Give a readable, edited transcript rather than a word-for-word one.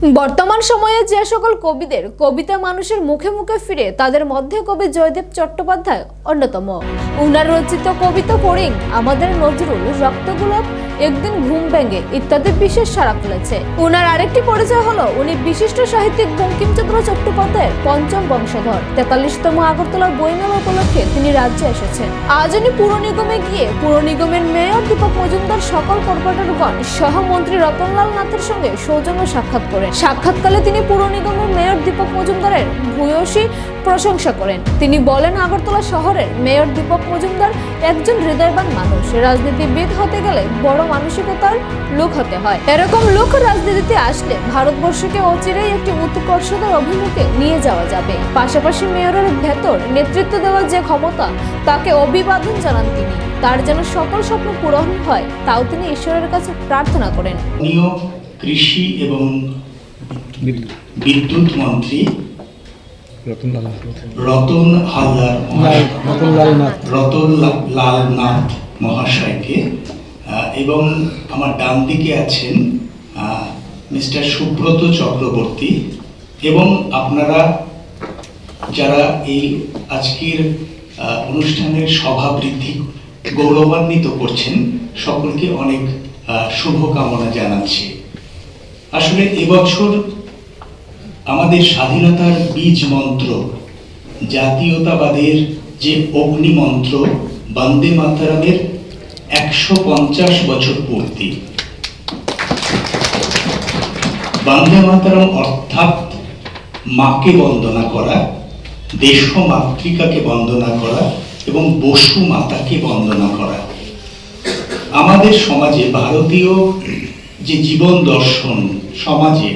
বর্তমান সময়ে যে সকল কবিদের কবিতা মানুষের মুখে মুখে ফিরে তাদের মধ্যে কবি জয়দেব চট্টোপাধ্যায় অন্যতম। উনার রচিত কবিতা ফড়িং, আমাদের নজরুল, রক্তগোলাপ, একদিন ঘুম ভেঙে ইত্যাদি বিশেষ সাড়া ফেলেছে। উনার আরেকটি পরিচয় হলো উনি বিশিষ্ট সাহিত্যিক বঙ্কিমচন্দ্র চট্টোপাধ্যায়ের পঞ্চম বংশধর। 43তম আগরতলার বইমেলা উপলক্ষে তিনি রাজ্যে এসেছেন। আজ উনি পুর নিগমে গিয়ে পুর নিগমের মেয়র দীপক মজুমদার, সকল কর্পোরেটরগণ সহ মন্ত্রী রতনলাল নাথের সঙ্গে সৌজন্য সাক্ষাৎ করেন। সাক্ষাৎকালে তিনি পুর নিগমের মেয়র দীপক মজুমদারের ভূয়সী প্রশংসা করেন। তিনি বলেন, আগরতলা শহরের মেয়র দীপক মজুমদার একজন হৃদয়বান মানুষ। রাজনীতিবিদ হতে গেলে বড় মানসিকতার লোক হতে হয়। এরকম লোক রাজনীতিতে আসলে ভারতবর্ষকে অচিরেই একটি উৎকর্ষতার অভিমুখে নিয়ে যাওয়া যাবে। পাশাপাশি মেয়রের ভেতর নেতৃত্ব দেওয়ার যে ক্ষমতা, তাকে অভিবাদন জানান তিনি। তার যেন সকল স্বপ্ন পূরণ হয়, তাও তিনি ঈশ্বরের কাছে প্রার্থনা করেন। কৃষি এবং বিদ্যুৎ মন্ত্রী রতনলাল নাথ মহাশয়কে এবং আমার ডান দিকে আছেন মিস্টার সুব্রত চক্রবর্তী এবং আপনারা যারা এই আজকের অনুষ্ঠানের সভাবৃদ্ধি গৌরবান্বিত করছেন, সকলকে অনেক শুভকামনা জানাচ্ছি। আসলে এবছর আমাদের স্বাধীনতার বীজ মন্ত্র, জাতীয়তাবাদের যে অগ্নি মন্ত্র বন্দে মাতরমের 150 বছর পূর্তি। বন্দে মাতরম অর্থাৎ মাকে বন্দনা করা, দেশ মাতৃকাকে বন্দনা করা এবং বসু মাতাকে বন্দনা করা। আমাদের সমাজে, ভারতীয় যে জীবন দর্শন সমাজে